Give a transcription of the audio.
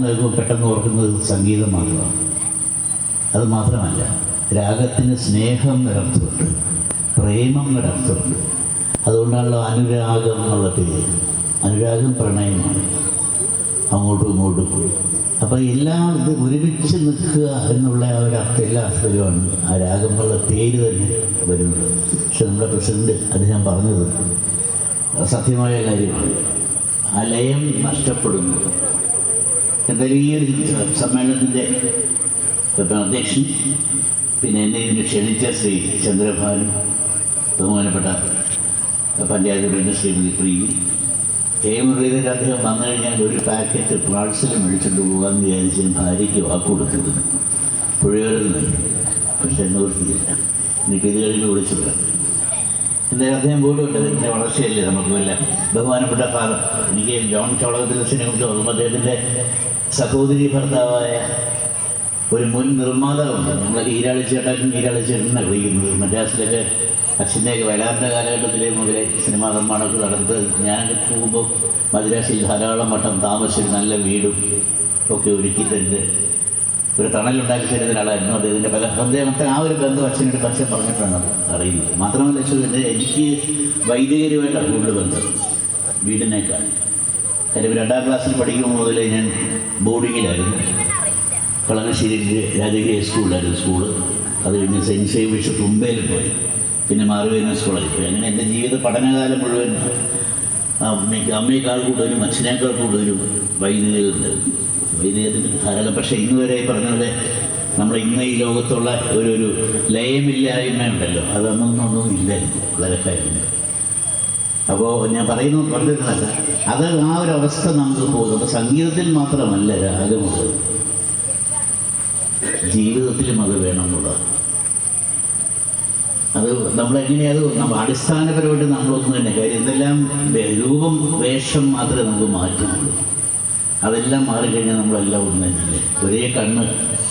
കേൾക്കുമ്പോൾ പെട്ടെന്ന് ഓർക്കുന്നത് സംഗീതം മാത്രമാണ്. അത് മാത്രമല്ല, രാഗത്തിന് സ്നേഹം എന്നൊരർത്ഥമുണ്ട്, പ്രേമം എന്നൊരർത്ഥമുണ്ട്. അതുകൊണ്ടാണല്ലോ അനുരാഗം എന്നുള്ള പേര്. അനുരാഗം പ്രണയമാണ്, അങ്ങോട്ടും ഇങ്ങോട്ടും. അപ്പോൾ എല്ലാം ഇത് ഒരുമിച്ച് നിൽക്കുക എന്നുള്ള ആ ഒരു അർത്ഥം, എല്ലാ അർത്ഥവുമാണ് ആ രാഗം എന്നുള്ള പേര് തന്നെ വരുന്നത്. പക്ഷെ നമ്മുടെ പ്രസിഡന്റ് അദ്ദേഹം പറഞ്ഞത് സത്യമായ കാര്യമാണ്. ആ ലയം നഷ്ടപ്പെടുന്നു. എന്തായാലും ഈ ഒരു സമ്മേളനത്തിൻ്റെ അധ്യക്ഷൻ, പിന്നെ എന്നെ ഇതിന് ക്ഷണിച്ച ശ്രീ ചന്ദ്രഭാനു, ബഹുമാനപ്പെട്ട പഞ്ചായത്ത് പ്രസിഡന്റ് ശ്രീമതി പ്രീതി, മുരളീധരൻ അദ്ദേഹം വന്നു കഴിഞ്ഞാൽ ഒരു പാക്കറ്റ് പാഴ്സൽ മേടിച്ചുകൊണ്ട് പോകാമെന്ന് വിചാരിച്ച് ഭാര്യയ്ക്ക് വാക്ക് കൊടുത്തത് പുഴയോരുന്നു. പക്ഷെ നിവൃത്തിയില്ല, എനിക്കിത് കഴിഞ്ഞ് വിളിച്ചില്ല. എന്തായാലും അദ്ദേഹം പോലും ഉണ്ട്. അതിൻ്റെ വളർച്ചയല്ലേ നമുക്കുമില്ല. ബഹുമാനപ്പെട്ട ഫാദർ, എനിക്ക് ജോൺ ചോളകത്തിലസിനെ കുറിച്ച് ഓർമ്മ, അദ്ദേഹത്തിൻ്റെ സഹോദരി ഭർത്താവായ ഒരു മുൻ നിർമ്മാതാവുണ്ട്. നമ്മളൊക്കെ ഈരാളിച്ചേട്ടനെ വിളിക്കുന്നത്. മദ്രാസിലൊക്കെ അച്ഛൻ്റെയൊക്കെ വയലാറിൻ്റെ കാലഘട്ടത്തിലെ മുതലേ സിനിമാ നിർമ്മാണമൊക്കെ നടന്നത്. ഞാനൊക്കെ പോകുമ്പോൾ മദ്രാസിൽ ധാരാളം വട്ടം താമസിച്ച് നല്ല വീടും ഒക്കെ ഒരുക്കി തരുന്നത്, ഒരു തണലുണ്ടാക്കി തരുന്ന ഒരാളായിരുന്നു അദ്ദേഹത്തിൻ്റെ പല. അദ്ദേഹത്തെ ആ ഒരു ബന്ധം അച്ഛനോട് അച്ഛൻ പറഞ്ഞിട്ടാണ് അറിയുന്നത്. മാത്രമല്ല എനിക്ക് വൈദികരുമായിട്ടാണ് കൂടുതൽ ബന്ധം വീടിനേക്കാൾ. കാര്യം 2ാം ക്ലാസ്സിൽ പഠിക്കുമ്പോൾ മുതലേ ഞാൻ ബോർഡിങ്ങിലായിരുന്നു. കളമശ്ശേരിയിൽ രാജകീയ സ്കൂളിലായിരുന്നു സ്കൂള്. അത് കഴിഞ്ഞ് സെൻറ്റ് സേവിയേഴ്സ് തുമ്പയിൽ പോയി, പിന്നെ മാറുവേനസ് കോളേജിൽ പോയി. അങ്ങനെ എൻ്റെ ജീവിത പഠനകാലം മുഴുവൻ അമ്മയേക്കാൾ കൂടുതലും അച്ഛനേക്കാൾ കൂടുതലും വൈദികരുണ്ട്. വൈദികത്തിൻ്റെ ധാരാളം. പക്ഷേ ഇന്ന് വരെ പറഞ്ഞ പോലെ നമ്മൾ ഇന്ന് ഈ ലോകത്തുള്ള ഒരു ലയമില്ലായ്മ ഉണ്ടല്ലോ, അതൊന്നും ഇല്ലായിരുന്നു വളരെ കാര്യങ്ങൾ. അപ്പോൾ ഞാൻ പറഞ്ഞിരുന്നല്ല, അത് ആ ഒരു അവസ്ഥ നമുക്ക് പോകുന്നു. അപ്പോൾ സംഗീതത്തിൽ മാത്രമല്ല രാഗമുള്ളത്, ജീവിതത്തിലും അത് വേണമെന്നുള്ളത്. അത് നമ്മളെങ്ങനെയത് നമ്മൾ അടിസ്ഥാനപരമായിട്ട് നമ്മളൊന്നും തന്നെ കാര്യം, എന്തെല്ലാം രൂപം വേഷം മാത്രമേ നമുക്ക് മാറ്റുന്നുള്ളൂ. അതെല്ലാം മാറിക്കഴിഞ്ഞാൽ നമ്മളെല്ലാം ഒന്ന് തന്നെയല്ലേ. ഒരേ കണ്ണ്